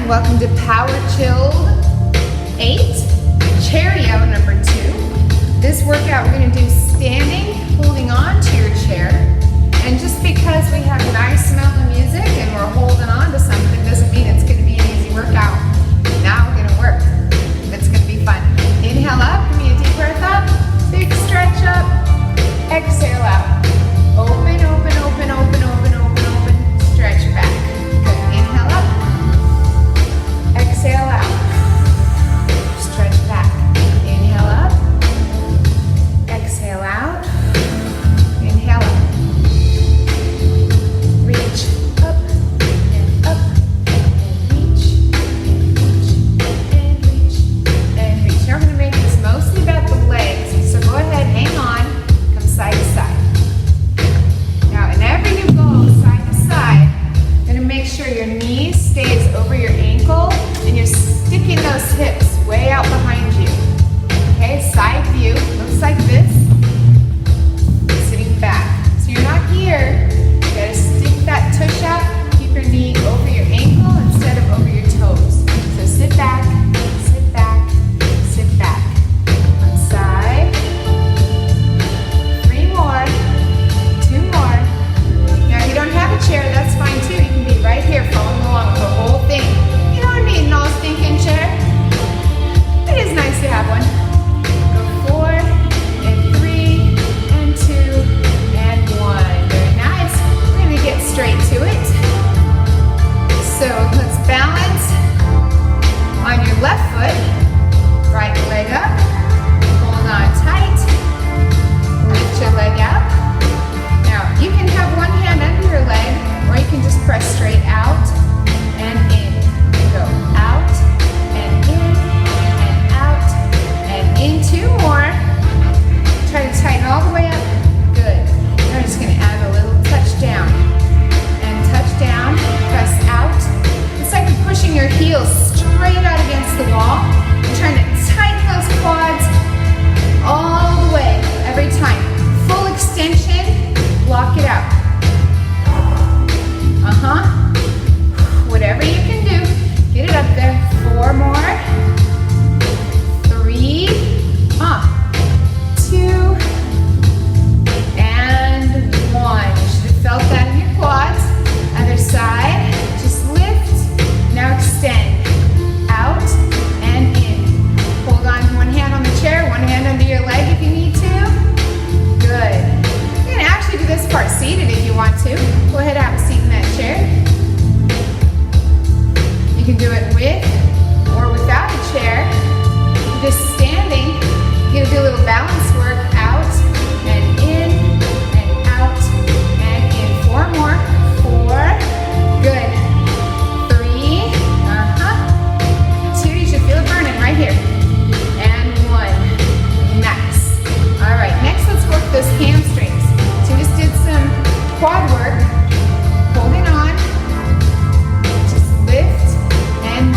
welcome to Power Chilled 8, Chairio number 2. This workout we're going to do standing, holding on to your chair. And just because we have a nice amount of music and we're holding on to something doesn't mean it's going to be an easy workout. Now we're going to work. It's going to be fun. Inhale up, give me a deep breath up, big stretch up, exhale out. Open, open, open, open, open, open, open, stretch back. Good, inhale up, exhale out, stretch back. Inhale up, exhale out, inhale up. Reach up and up and reach and reach and reach and reach. Now we're going to make this mostly about the legs, so go ahead, hang on, come side to side. Now whenever you go side to side, you're going to make sure your knee stays over your ankle and you're sticking those hips way out behind you. Okay, side view, looks like this, sitting back. So you're not here, you gotta stick that tush out, keep your knee over your ankle instead of over your toes. So sit back, sit back, sit back. One side, 3 more, 2 more. Now if you don't have a chair, that's fine too. You can be right here following along with the whole thing. You don't need no stinking chair. It is nice to have one. Go 4 and 3 and 2 and 1. Very nice. We're going to get straight to it. So let's balance on your left foot. Right leg up. Hold on tight. Lift your leg up. Now you can have one hand under your leg or you can just press straight out and in. Go out and in and out and in. 2 more. Try to tighten all the way up. Good. Now I'm just going to add a little touch down. And touch down, press out. It's like you're pushing your heels straight out against the wall. You're trying to tighten those quads all the way every time. Full extension, block it out. Whatever you can do, get it up there. 4 more. 3. 2. And 1. You should have felt that in your quads. Other side. Just lift. Now extend. Out and in. Hold on to one hand on the chair, one hand under your leg if you need to. Good. You can actually do this part seated if you want to. Go ahead, have a seat in that chair. You can do it with or without a chair. Just standing, you're gonna do a little balance work out and in and out and in. 4 more. 4. Good. 3. 2. You should feel it burning right here. And 1. Nice. All right. Next, let's work those hamstrings. So we just did some quad work. Holding on. Just lift and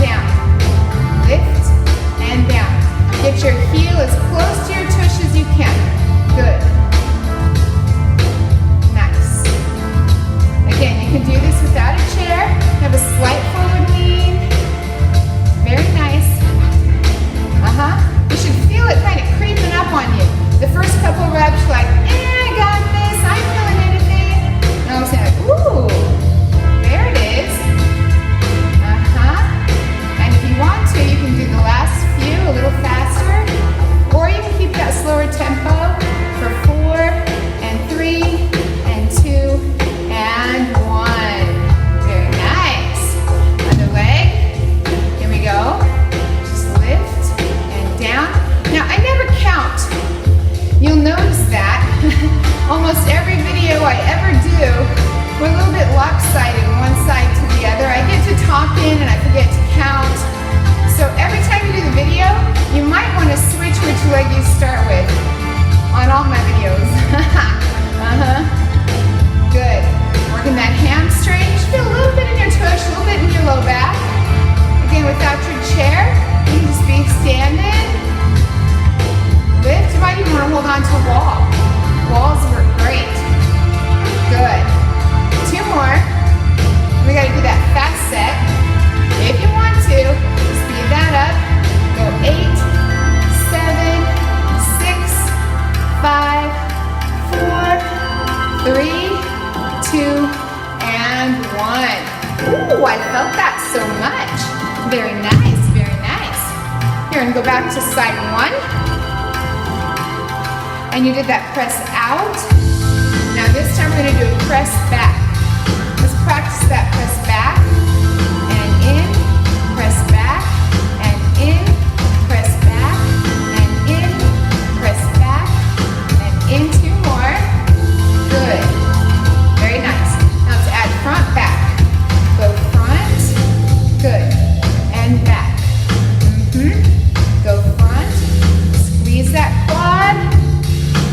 Ooh, I felt that so much. Very nice, very nice. Here, and go back to side one. And you did that press out. Now this time we're gonna do a press back. Let's practice that press back and in, press back and in, press back and in, press back and in. 2 more. Good. Very nice. Now let's add front back. Go front. Good. And back. Go front. Squeeze that quad.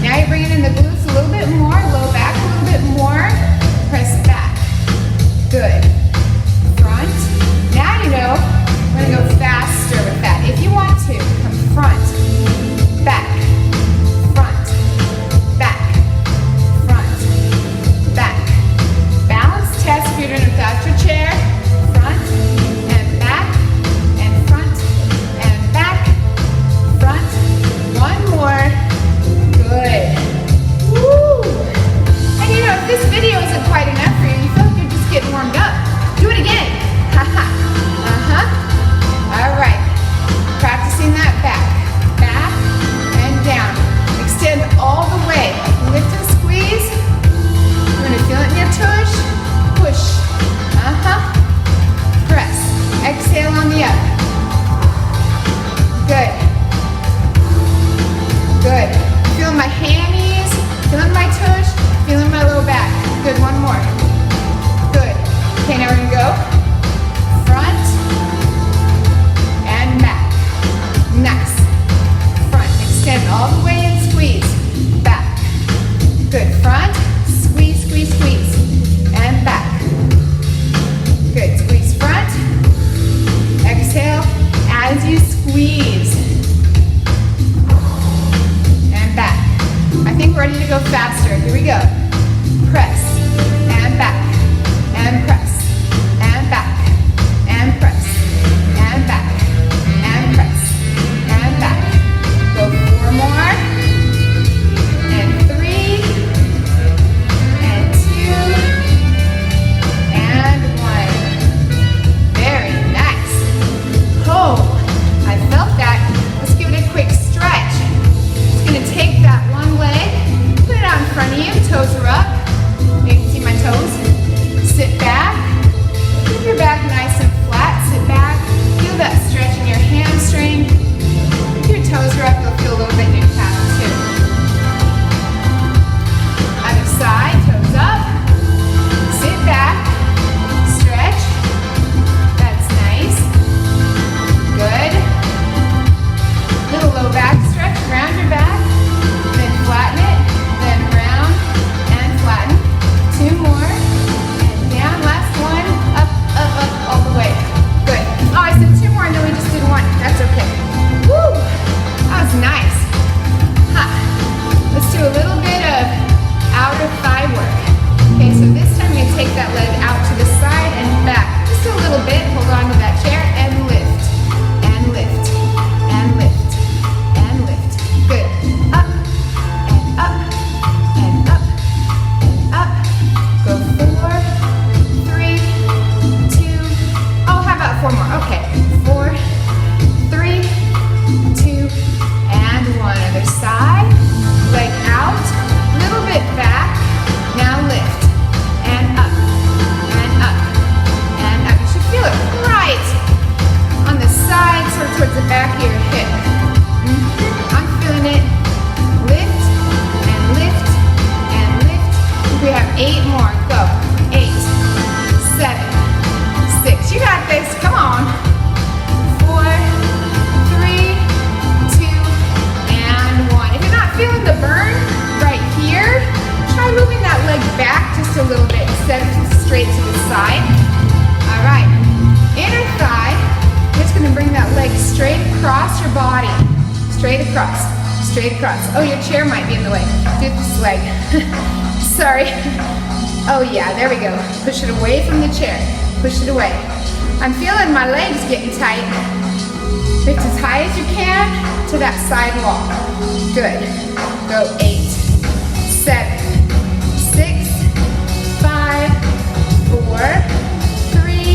Now you're bringing in the glutes a little bit more. Low back a little bit more. Press back. Good. Front. Now you know we're going to go faster with that. If you want to, come front, back, front, back, front, back. Balance test if you're doing it without your chair. Front and back and front and back. Front. 1 more. Good. Woo! And you know, if this video isn't quite enough for you, you feel like you're just getting warmed up, do it again. Haha. All right. Practicing that back. Back and down. Extend all the way. Lift and squeeze. You're going to feel it in your tush. Push. Press. Exhale on the up. Good. Good. Feeling my hammies. Feeling my tush. Feeling my low back. Good. 1 more. Good. Okay, now we're going to go front and back. Nice. Front. Extend all the way and squeeze. Back. Good. Front. Squeeze, squeeze, squeeze. And back. Good. Squeeze front. Exhale as you squeeze. And back. I think we're ready to go faster. Here we go. Press and back and press and back and press and back and press and back. Go 4 more and 3 and 2 and 1. Very nice. Oh, I felt that. Let's give it a quick stretch. Just gonna take that one leg, put it out in front of you, toes are up. You can see my toes. Sit back. Keep your back nice and flat. Sit back. Feel that stretch in your hamstring. If your toes are up, you'll feel a little bit in your calf too. Other side, toes up. Sit back. Stretch. That's nice. Good. Little low back stretch. Round your back. Then flatten it. Then round and flatten. 2 more. And down. Last one. Up, up, up, all the way. Good. Oh, I said 2 more and then we just did 1. That's okay. Woo! That was nice. Let's do a little bit of outer thigh work. Okay, so this time we're going to take that leg out to the side and back. Just a little bit. Hold on to that chair and lift. And lift. And lift. And lift. Good. Up. And up. And up. And up. Go 4, 3, 2. Oh, how about 4 more? Okay. 4, 3, 2, and 1. Other side. Leg out. Little bit back. Now lift. And up. And up. And up. You should feel it right on the side, sort of towards the back of your hip. I'm feeling it. Lift and lift and lift. We have 8 more. Go. 8, 7, 6. You got this. Come on. 4, 3, 2, and 1. If you're not feeling the burn right here, try moving that leg back just a little bit instead of just straight to the side. All right. Inner thigh. You're just going to bring that leg straight across your body. Straight across. Straight across. Oh, your chair might be in the way. Do this leg. Sorry. Oh yeah, there we go. Push it away from the chair. Push it away. I'm feeling my legs getting tight. Lift as high as you can to that side wall. Good. Go 8, 7, 6, 5, 4, 3,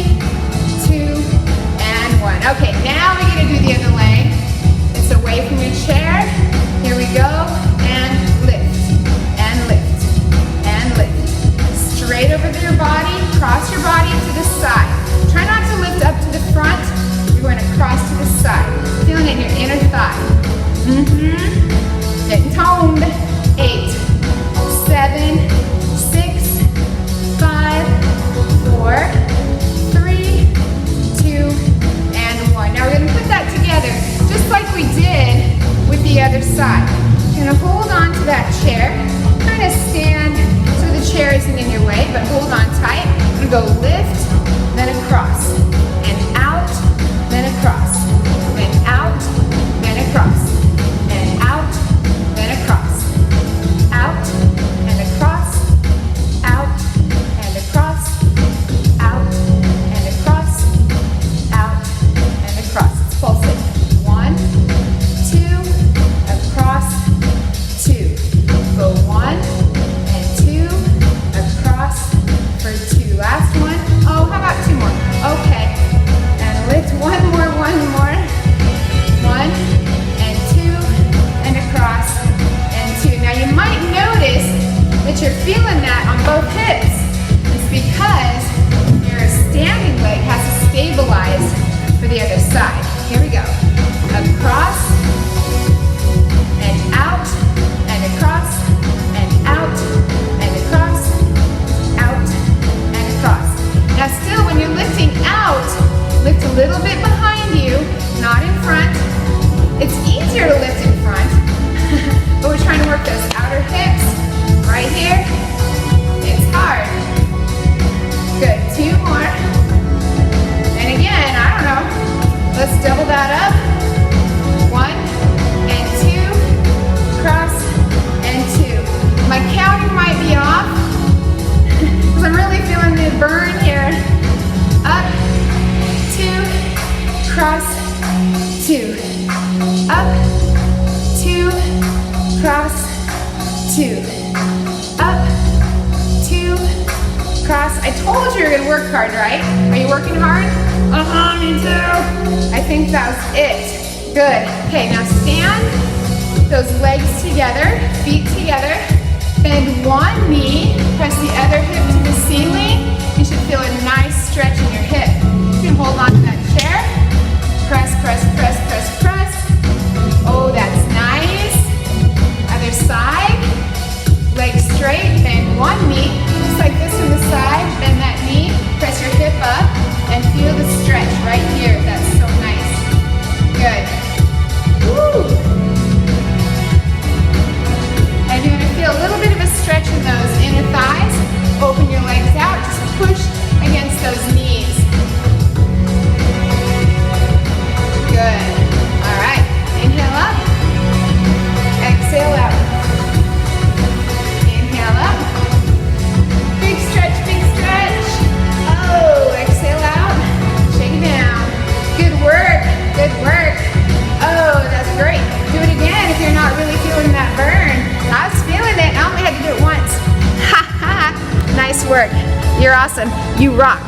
the other side. Here we go. Across and out and across and out and across, out and across. Now still, when you're lifting out, lift a little bit behind you, not in front. It's easier to lift in front, but we're trying to work those outer hips right here. It's hard. Good, 2 more. And again, I don't know, let's double that up. 1 and 2, cross and 2. My counting might be off, because I'm really feeling the burn here. Up, 2, cross, 2. Up, 2, cross, 2. Up, 2, cross. I told you you're gonna work hard, right? Are you working hard? Me too. I think that's it. Good. Okay, now stand those legs together, feet together. Bend one knee, press the other hip to the ceiling. You should feel a nice stretch in your hip. You can hold on to that chair. Press, press, press, press, press. Oh, that's nice. Other side. Legs straight, bend one knee. Just like this from the side, bend that knee. Press your hip up and feel the stretch right here. That's so nice. Good. Woo! And you're going to feel a little bit of a stretch in those inner thighs. Open your legs out. Just push against those knees. Good. All right. Inhale up. Exhale out. Inhale up. Big stretch, big stretch. Oh, exhale out. Shake it down. Good work. Good work. Oh, that's great. Do it again if you're not really feeling that burn. I was feeling it. I only had to do it once. Ha ha. Nice work. You're awesome. You rock.